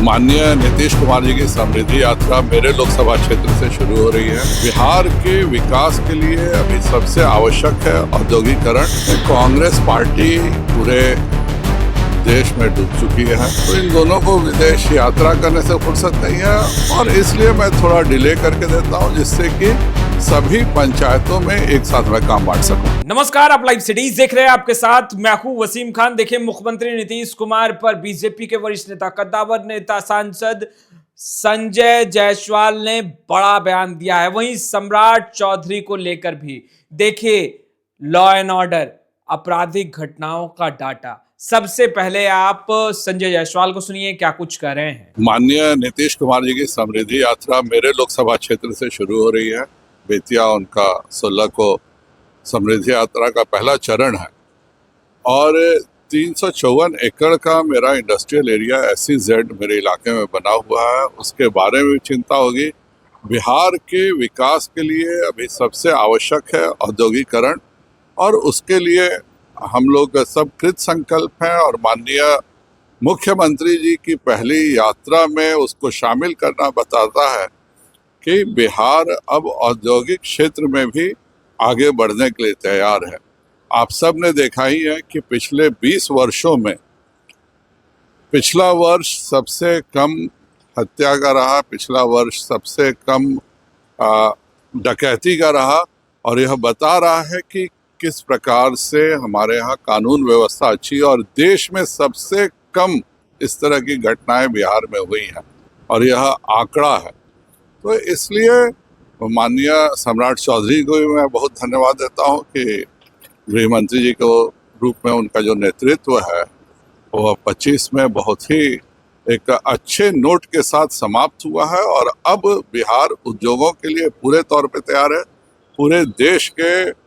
माननीय नीतीश कुमार जी की समृद्धि यात्रा मेरे लोकसभा क्षेत्र से शुरू हो रही है। बिहार के विकास के लिए अभी सबसे आवश्यक है औद्योगिकरण। कांग्रेस पार्टी पूरे देश में डूब चुकी है, तो इन दोनों को विदेश यात्रा करने से फुर्सत नहीं है और इसलिए मैं थोड़ा डिले करके देता हूं, जिससे कि सभी पंचायतों में एक साथ में काम बांट सकूं। नमस्कार, आप लाइव सिटीज देख रहे हैं। आपके साथ मैं हूं वसीम खान। देखिए, मुख्यमंत्री नीतीश कुमार पर बीजेपी के वरिष्ठ नेता, कद्दावर नेता, सांसद संजय जायसवाल ने बड़ा बयान दिया है। वहीं सम्राट चौधरी को लेकर भी देखिए, लॉ एंड ऑर्डर, आपराधिक घटनाओं का डाटा। सबसे पहले आप संजय जायसवाल को सुनिए, क्या कुछ कह रहे हैं। माननीय नीतीश कुमार जी की समृद्धि यात्रा मेरे लोकसभा क्षेत्र से शुरू हो रही है। बेतिया उनका 16 को समृद्धि यात्रा का पहला चरण है और 354 एकड़ का मेरा इंडस्ट्रियल एरिया SEZ मेरे इलाके में बना हुआ है। उसके बारे में चिंता होगी। बिहार के विकास के लिए अभी सबसे आवश्यक है औद्योगिकरण और उसके लिए हम लोग सब कृत संकल्प हैं और माननीय मुख्यमंत्री जी की पहली यात्रा में उसको शामिल करना बताता है कि बिहार अब औद्योगिक क्षेत्र में भी आगे बढ़ने के लिए तैयार है। आप सब ने देखा ही है कि पिछले 20 वर्षों में पिछला वर्ष सबसे कम हत्या का रहा, पिछला वर्ष सबसे कम डकैती का रहा और यह बता रहा है कि किस प्रकार से हमारे यहाँ कानून व्यवस्था अच्छी है और देश में सबसे कम इस तरह की घटनाएं बिहार में हुई हैं और यह आंकड़ा है। तो इसलिए माननीय सम्राट चौधरी को भी मैं बहुत धन्यवाद देता हूं कि गृह मंत्री जी के रूप में उनका जो नेतृत्व है वह 25 में बहुत ही एक अच्छे नोट के साथ समाप्त हुआ है और अब बिहार उद्योगों के लिए पूरे तौर पे तैयार है। पूरे देश के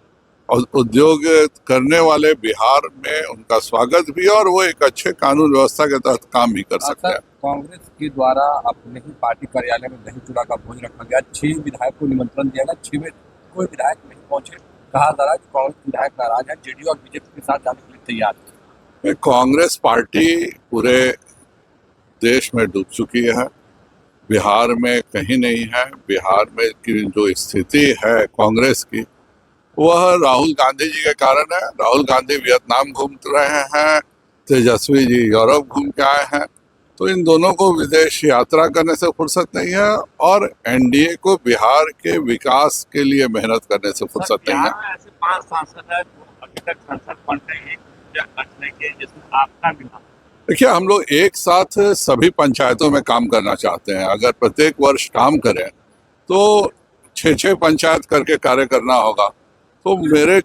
उद्योग करने वाले बिहार में उनका स्वागत भी है और वो एक अच्छे कानून व्यवस्था के तहत काम भी कर सकते हैं। कांग्रेस के द्वारा अपने ही पार्टी कार्यालय में दही चूड़ा का भोज रखा गया। 6 विधायक को निमंत्रण दिया गया, 6 में कोई विधायक नहीं पहुंचे। कहा जा रहा है कि कांग्रेस विधायक नाराज है, जेडीयू और बीजेपी के साथ जाने के लिए तैयार है। कांग्रेस पार्टी पूरे देश में डूब चुकी है, बिहार में कहीं नहीं है। बिहार में की जो स्थिति है कांग्रेस की, वह राहुल गांधी जी के कारण है। राहुल गांधी वियतनाम घूम रहे हैं, तेजस्वी जी यूरोप घूम के आए हैं, तो इन दोनों को विदेश यात्रा करने से फुर्सत नहीं है और एनडीए को बिहार के विकास के लिए मेहनत करने से फुर्सत नहीं है। ऐसे 5 सांसद हैं जो अभी तक संसद बन रही है, जिसमें आपका भी नाम। देखिए, हम लोग एक साथ सभी पंचायतों में काम करना चाहते हैं। अगर प्रत्येक वर्ष काम करें तो 6-6 पंचायत करके कार्य करना होगा। तो मेरे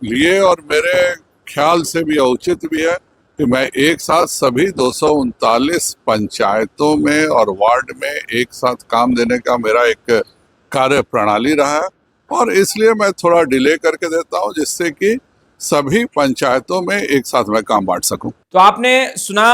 लिए और मेरे ख्याल से भी उचित भी है कि मैं एक साथ सभी 239 पंचायतों में और वार्ड में एक साथ काम देने का मेरा एक कार्य प्रणाली रहा है और इसलिए मैं थोड़ा डिले करके देता हूं, जिससे कि सभी पंचायतों में एक साथ में काम बांट सकूं। तो आपने सुना,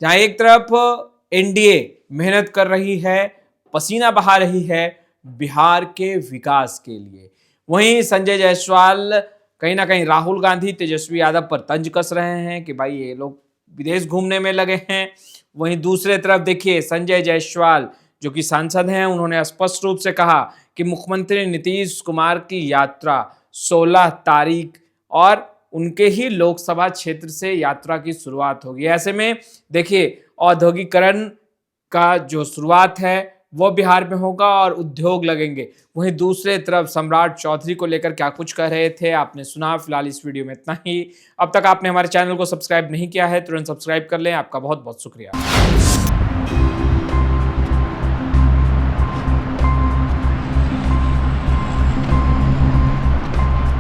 जहां एक तरफ एनडीए मेहनत कर रही है, पसीना बहा रही है बिहार के विकास के लिए, वहीं संजय जायसवाल कहीं ना कहीं राहुल गांधी, तेजस्वी यादव पर तंज कस रहे हैं कि भाई ये लोग विदेश घूमने में लगे हैं। वहीं दूसरे तरफ देखिए, संजय जायसवाल जो कि सांसद हैं, उन्होंने स्पष्ट रूप से कहा कि मुख्यमंत्री नीतीश कुमार की यात्रा 16 तारीख और उनके ही लोकसभा क्षेत्र से यात्रा की शुरुआत होगी। ऐसे में देखिए, औद्योगिकरण का जो शुरुआत है वो बिहार में होगा और उद्योग लगेंगे। वहीं दूसरे तरफ सम्राट चौधरी को लेकर क्या कुछ कह रहे थे आपने सुना। फिलहाल इस वीडियो में इतना ही। अब तक आपने हमारे चैनल को सब्सक्राइब नहीं किया है, तुरंत सब्सक्राइब कर लें। आपका बहुत बहुत शुक्रिया।